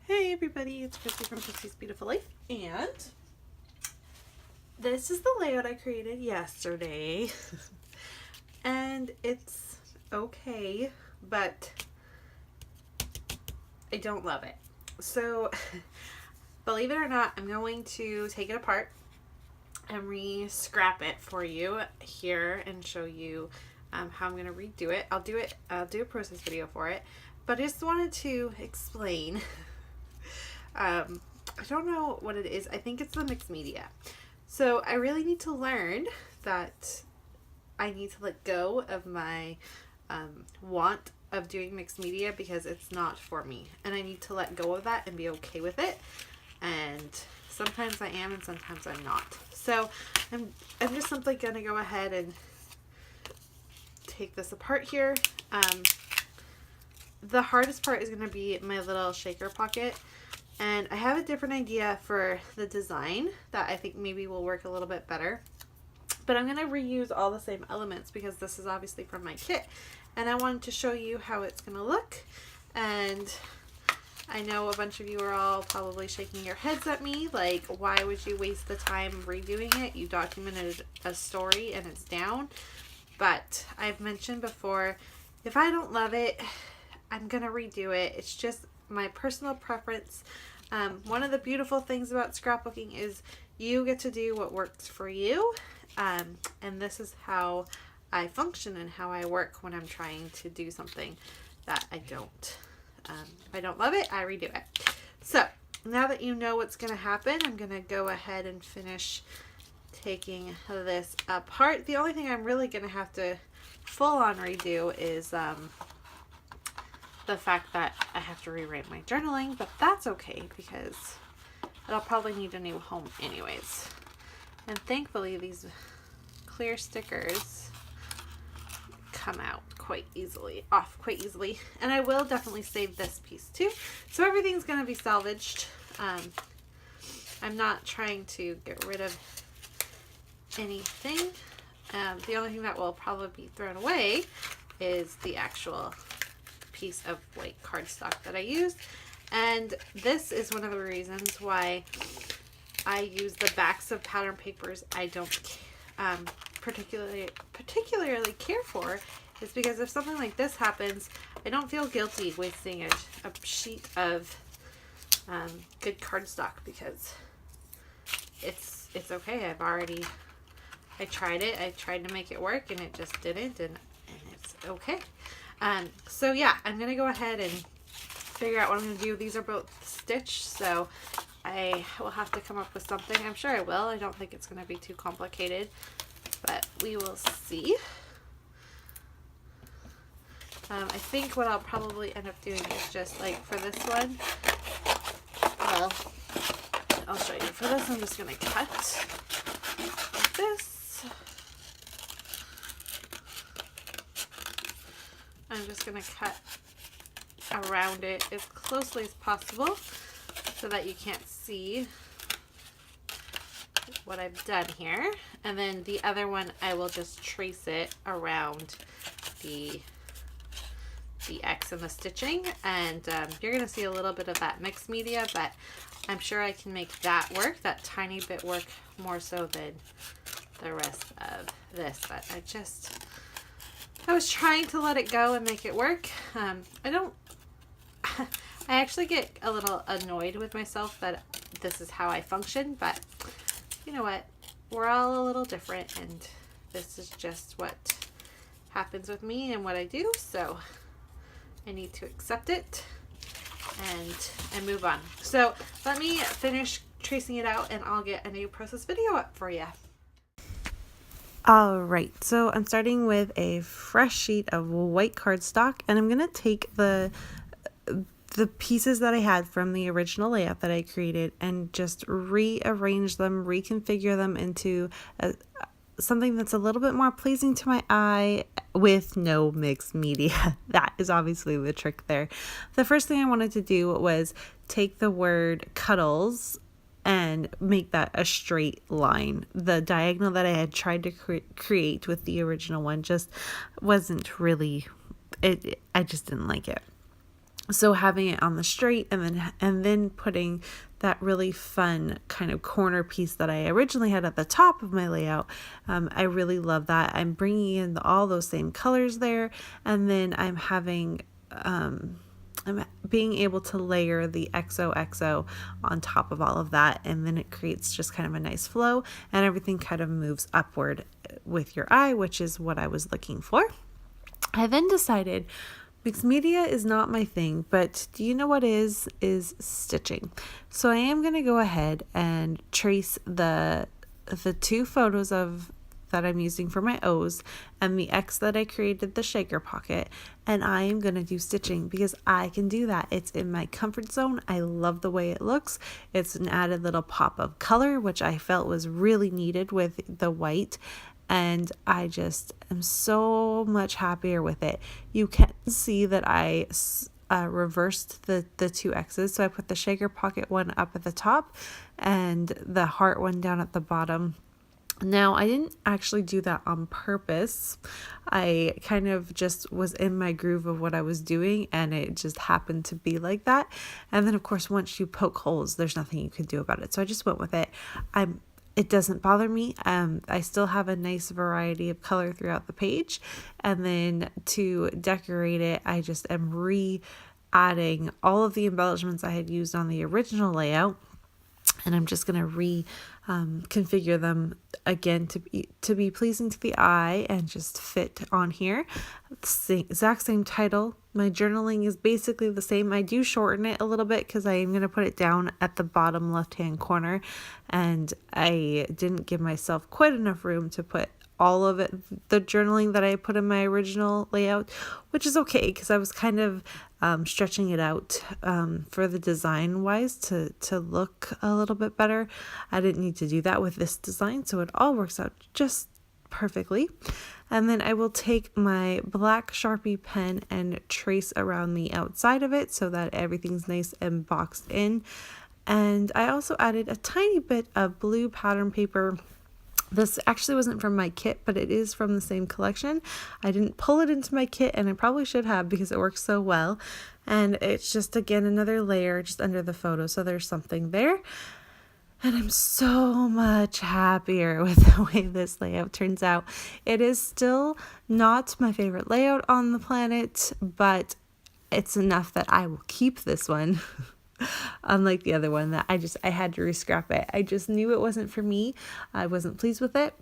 Hey everybody, it's Chrissy from Chrissy's Beautiful Life, and this is the layout I created yesterday. And it's okay, but I don't love it. So, believe it or not, I'm going to take it apart and re-scrap it for you here and show you how I'm going to redo it. I'll do a process video for it, but I just wanted to explain. I don't know what it is. I think it's the mixed media. So I really need to learn that I need to let go of my want of doing mixed media because it's not for me. And I need to let go of that and be okay with it. And sometimes I am and sometimes I'm not. So I'm just simply going to go ahead and take this apart here. The hardest part is going to be my little shaker pocket. And I have a different idea for the design that I think maybe will work a little bit better. But I'm going to reuse all the same elements because this is obviously from my kit. And I wanted to show you how it's going to look. And I know a bunch of you are all probably shaking your heads at me. Like, why would you waste the time redoing it? You documented a story and it's down. But I've mentioned before, if I don't love it, I'm going to redo it. It's just my personal preference. One of the beautiful things about scrapbooking is you get to do what works for you, and this is how I function and how I work when I'm trying to do something that I don't. If I don't love it, I redo it. So now that you know what's going to happen, I'm going to go ahead and finish taking this apart. The only thing I'm really going to have to full on redo is the fact that I have to rewrite my journaling, but that's okay because I'll probably need a new home anyways. And thankfully these clear stickers come out off quite easily. And I will definitely save this piece too. So everything's going to be salvaged. I'm not trying to get rid of anything. The only thing that will probably be thrown away is the actual piece of white cardstock that I used. And this is one of the reasons why I use the backs of pattern papers I don't particularly care for, is because if something like this happens, I don't feel guilty wasting a sheet of good cardstock because it's okay. I tried it. I tried to make it work and it just didn't, and it's okay. So yeah, I'm going to go ahead and figure out what I'm going to do. These are both stitched, so I will have to come up with something. I'm sure I will. I don't think it's going to be too complicated, but we will see. I think what I'll probably end up doing is just like for this one, well, I'll show you. For this, I'm just going to cut like this. I'm just going to cut around it as closely as possible so that you can't see what I've done here. And then the other one, I will just trace it around the X and the stitching. And you're going to see a little bit of that mixed media, but I'm sure I can make that work, that tiny bit work, more so than the rest of this. But I was trying to let it go and make it work. I actually get a little annoyed with myself that this is how I function, but you know what? We're all a little different, and this is just what happens with me and what I do, so I need to accept it and move on. So let me finish tracing it out and I'll get a new process video up for you. Alright, so I'm starting with a fresh sheet of white cardstock, and I'm going to take the pieces that I had from the original layout that I created and just rearrange them, reconfigure them into something that's a little bit more pleasing to my eye with no mixed media. That is obviously the trick there. The first thing I wanted to do was take the word Cuddles and make that a straight line. The diagonal that I had tried to create with the original one just wasn't really, I just didn't like it. So having it on the straight and then putting that really fun kind of corner piece that I originally had at the top of my layout, I really love that. I'm bringing in all those same colors there, and then I'm being able to layer the XOXO on top of all of that, and then it creates just kind of a nice flow, and everything kind of moves upward with your eye, which is what I was looking for. I then decided mixed media is not my thing, but do you know what is stitching. So I am going to go ahead and trace the two photos of that I'm using for my O's and the X that I created, the shaker pocket, and I am going to do stitching because I can do that. It's in my comfort zone. I love the way it looks. It's an added little pop of color, which I felt was really needed with the white, and I just am so much happier with it. You can see that I reversed the two X's, so I put the shaker pocket one up at the top and the heart one down at the bottom. Now, I didn't actually do that on purpose. I kind of just was in my groove of what I was doing, and it just happened to be like that. And then, of course, once you poke holes, there's nothing you can do about it. So I just went with it. It doesn't bother me. I still have a nice variety of color throughout the page. And then to decorate it, I just am re-adding all of the embellishments I had used on the original layout. And I'm just going to configure them again to be pleasing to the eye and just fit on here. Exact same title. My journaling is basically the same. I do shorten it a little bit because I am going to put it down at the bottom left-hand corner, and I didn't give myself quite enough room to put all of it, the journaling that I put in my original layout, which is okay because I was kind of stretching it out for the design wise to look a little bit better. I didn't need to do that with this design, so it all works out just perfectly. And then I will take my black Sharpie pen and trace around the outside of it so that everything's nice and boxed in. And I also added a tiny bit of blue pattern paper. This actually wasn't from my kit, but it is from the same collection. I didn't pull it into my kit, and I probably should have because it works so well. And it's just, again, another layer just under the photo, so there's something there. And I'm so much happier with the way this layout turns out. It is still not my favorite layout on the planet, but it's enough that I will keep this one. Unlike the other one that I had to re-scrap it. I just knew it wasn't for me. I wasn't pleased with it.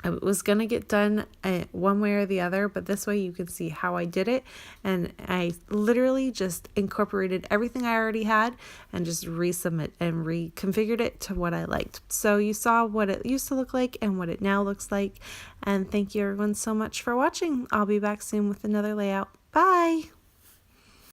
I was going to get done one way or the other, but this way you can see how I did it. And I literally just incorporated everything I already had and just reconfigured it to what I liked. So you saw what it used to look like and what it now looks like. And thank you everyone so much for watching. I'll be back soon with another layout. Bye!